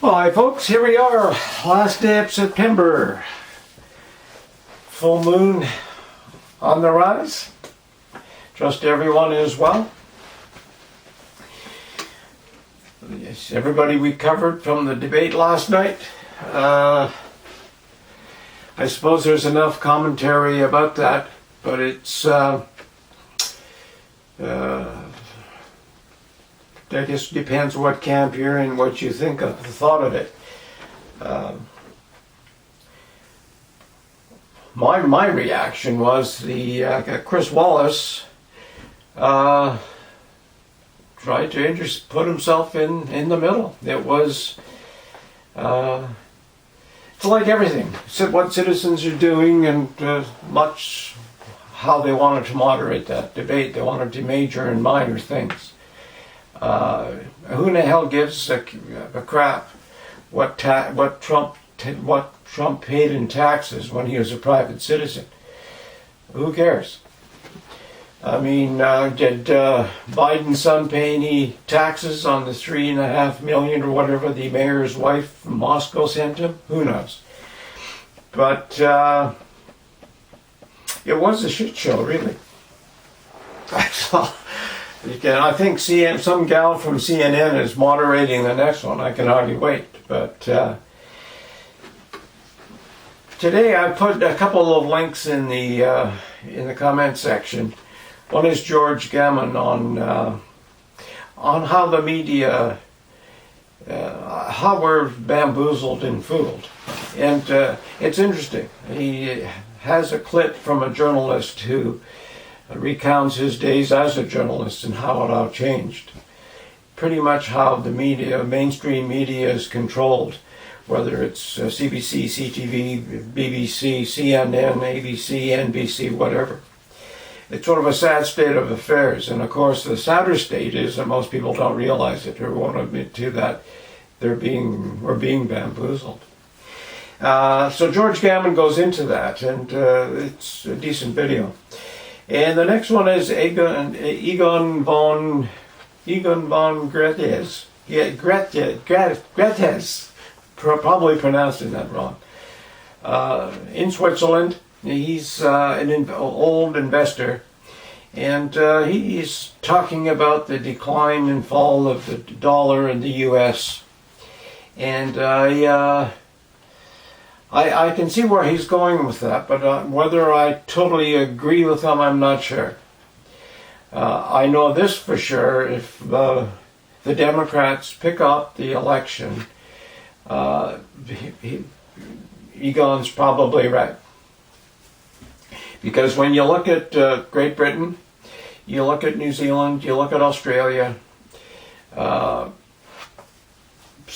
Hi folks, here we are, last day of September. Full moon on the rise. Trust everyone is well. Yes, everybody recovered from the debate last night. I suppose there's enough commentary about that, but it's I guess depends what camp you're in, what you think of the thought of it. My reaction was the Chris Wallace tried to put himself in the middle. It was it's like everything. What citizens are doing, and much how they wanted to moderate that debate. They wanted to major in minor things. Who in the hell gives a crap what Trump paid in taxes when he was a private citizen? Who cares? I mean, did Biden's son pay any taxes on the $3.5 million or whatever the mayor's wife from Moscow sent him? Who knows? But it was a shit show, really. That's all. I think some gal from CNN is moderating the next one. I can hardly wait. But today I put a couple of links in the comment section. One is George Gammon on how the media, how we're bamboozled and fooled, and it's interesting. He has a clip from a journalist who recounts his days as a journalist and how it all changed. Pretty much how the media, mainstream media, is controlled, whether it's CBC, CTV, BBC, CNN, ABC, NBC, whatever. It's sort of a sad state of affairs, and of course the sadder state is that most people don't realize it or won't admit to that we're being bamboozled. So George Gammon goes into that, and it's a decent video. And the next one is Egon von Greyerz. Yeah, Greyerz. Probably pronouncing that wrong. In Switzerland, he's an old investor, and he's talking about the decline and fall of the dollar in the U.S. And I can see where he's going with that, but whether I totally agree with him, I'm not sure. I know this for sure: if the Democrats pick up the election, Egon's probably right. Because when you look at Great Britain, you look at New Zealand, you look at Australia, some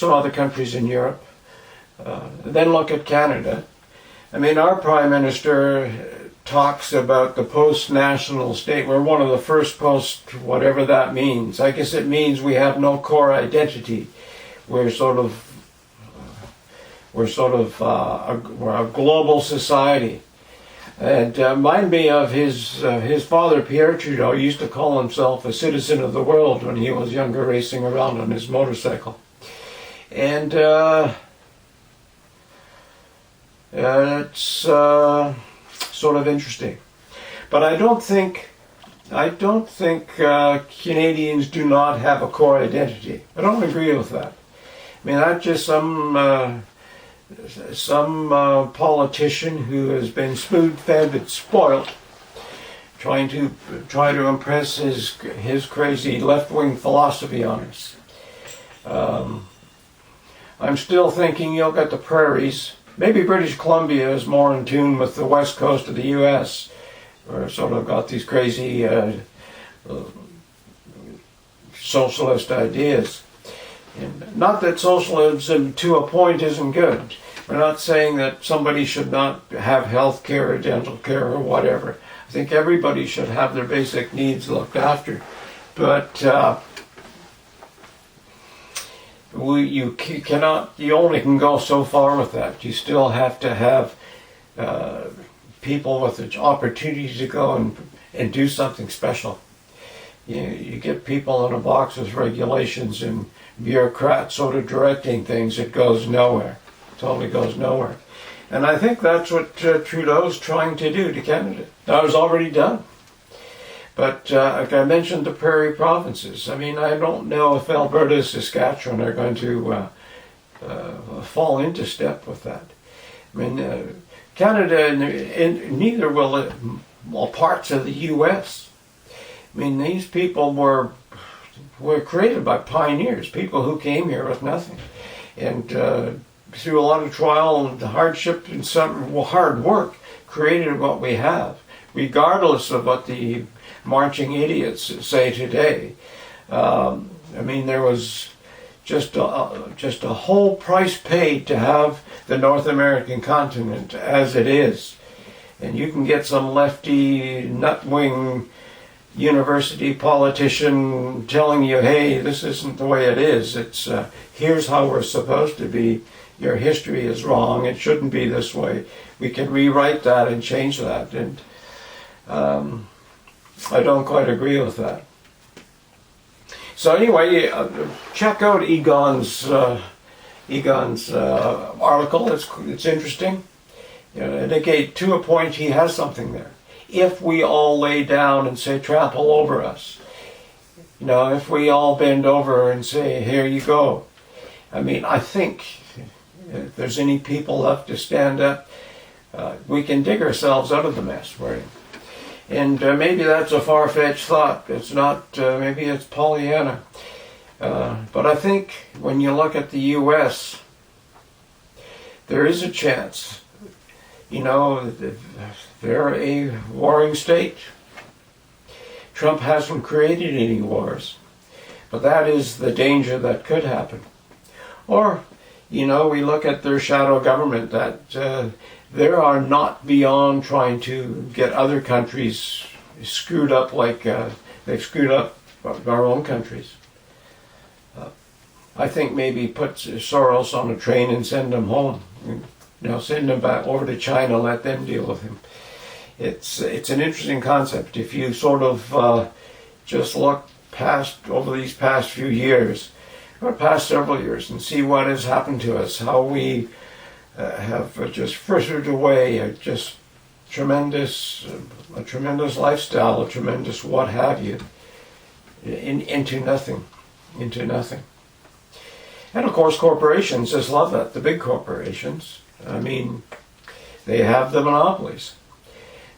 other countries in Europe, then look at Canada. I mean, our Prime Minister talks about the post-national state. We're one of the first whatever that means. I guess it means we have no core identity. We're a global society. And remind me of his father, Pierre Trudeau, used to call himself a citizen of the world when he was younger, racing around on his motorcycle. And it's sort of interesting. But I don't think Canadians do not have a core identity. I don't agree with that. I mean, that's just some politician who has been spoon-fed and spoiled, trying to impress his crazy left-wing philosophy on us. I'm still thinking you'll get the prairies. Maybe British Columbia is more in tune with the west coast of the U.S., or sort of got these crazy socialist ideas. And not that socialism to a point isn't good. We're not saying that somebody should not have health care or dental care or whatever. I think everybody should have their basic needs looked after. But you only can go so far with that. You still have to have people with the opportunity to go and do something special. You get people in a box with regulations and bureaucrats sort of directing things. It goes nowhere. Totally goes nowhere. And I think that's what Trudeau's trying to do to Canada. That was already done. But like I mentioned, the prairie provinces. I mean, I don't know if Alberta and Saskatchewan are going to fall into step with that. I mean, Canada and neither will parts of the U.S. I mean, these people were created by pioneers, people who came here with nothing, and through a lot of trial and hardship and some hard work, created what we have, regardless of what the marching idiots say today. I mean, there was just a whole price paid to have the North American continent as it is. And you can get some lefty, nut-wing university politician telling you, hey, this isn't the way it is. It's here's how we're supposed to be. Your history is wrong. It shouldn't be this way. We can rewrite that and change that. And I don't quite agree with that. So anyway, check out Egon's article. It's interesting. You know, and again, to a point, he has something there. If we all lay down and say, trample over us, you know, if we all bend over and say, here you go. I mean, I think if there's any people left to stand up, we can dig ourselves out of the mess we're in. And maybe that's a far-fetched thought. It's not, maybe it's Pollyanna. But I think when you look at the U.S., there is a chance. You know, they're a warring state. Trump hasn't created any wars. But that is the danger that could happen. Or, you know, we look at their shadow government, that they are not beyond trying to get other countries screwed up like they've screwed up our own countries. I think maybe put Soros on a train and send him home. You know, send him back over to China, let them deal with him. It's an interesting concept. If you sort of just look past over these past few years, or past several years, and see what has happened to us, how we have just frittered away a tremendous lifestyle, a tremendous what have you, into nothing. And of course, corporations just love that. The big corporations. I mean, they have the monopolies.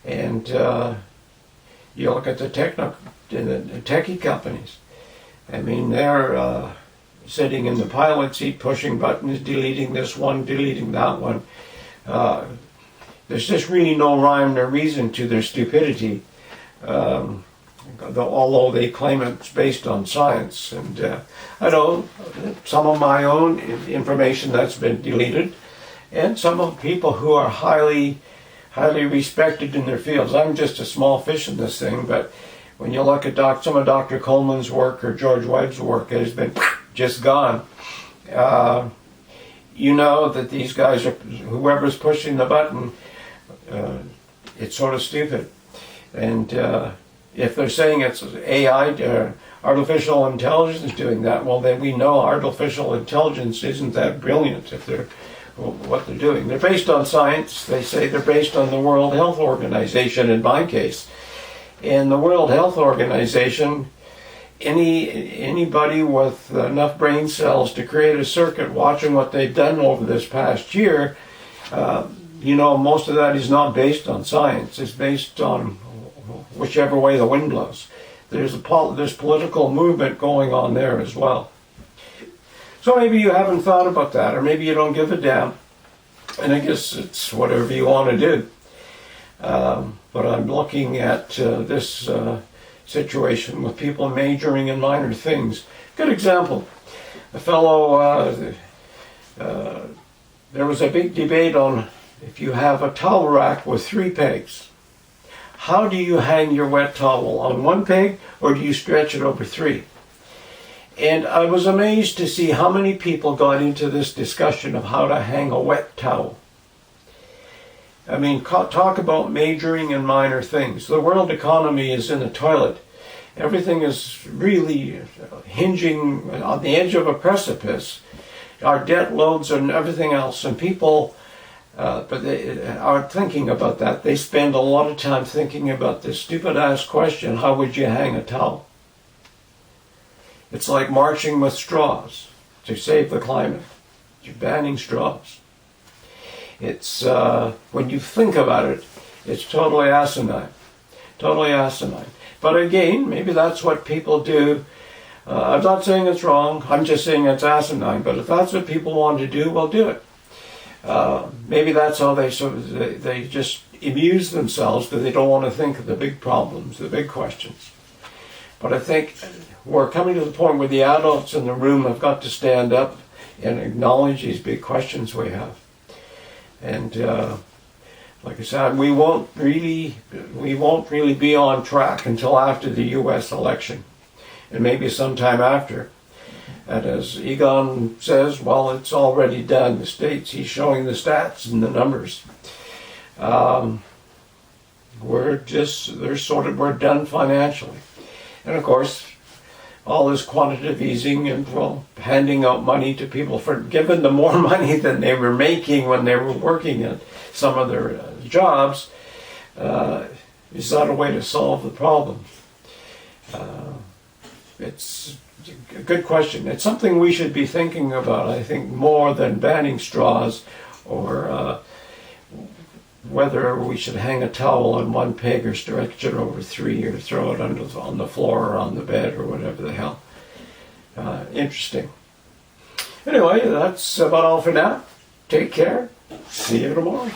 And you look at the techie companies. I mean, they're sitting in the pilot seat, pushing buttons, deleting this one, deleting that one. There's just really no rhyme or reason to their stupidity, although they claim it's based on science. And I know some of my own information that's been deleted, and some of the people who are highly respected in their fields. I'm just a small fish in this thing, but when you look at some of Dr. Coleman's work or George Webb's work, it has been just gone. You know that these guys are, whoever's pushing the button, it's sort of stupid. And if they're saying it's AI, artificial intelligence doing that, well then we know artificial intelligence isn't that brilliant if they're what they're doing. They're based on science. They say they're based on the World Health Organization in my case. And the World Health Organization, anybody with enough brain cells to create a circuit watching what they've done over this past year, you know, most of that is not based on science. It's based on whichever way the wind blows. There's political movement going on there as well. So maybe you haven't thought about that, or maybe you don't give a damn. And I guess it's whatever you want to do. But I'm looking at this situation with people majoring in minor things. Good example. A fellow, there was a big debate on if you have a towel rack with 3 pegs. How do you hang your wet towel? On 1 peg, or do you stretch it over 3? And I was amazed to see how many people got into this discussion of how to hang a wet towel. I mean, talk about majoring in minor things. The world economy is in the toilet. everything is really hinging on the edge of a precipice. Our debt loads and everything else, and people but they aren't thinking about that. They spend a lot of time thinking about this stupid-ass question, how would you hang a towel? It's like marching with straws to save the climate. You're banning straws. It's, when you think about it, it's totally asinine. Totally asinine. But again, maybe that's what people do. I'm not saying it's wrong, I'm just saying it's asinine. But if that's what people want to do, well, do it. Maybe that's how they just amuse themselves because they don't want to think of the big problems, the big questions. But I think we're coming to the point where the adults in the room have got to stand up and acknowledge these big questions we have. And like I said, we won't really be on track until after the U.S. election, and maybe sometime after. And as Egon says, well, it's already done. The states, he's showing the stats and the numbers. We're done financially. And of course, all this quantitative easing and, well, handing out money to people for giving them more money than they were making when they were working at some of their jobs is not a way to solve the problem. It's a good question. It's something we should be thinking about, I think, more than banning straws or whether we should hang a towel on one peg or stretch it over three or throw it on the floor or on the bed or whatever the hell. Interesting. Anyway, that's about all for now. Take care. See you tomorrow.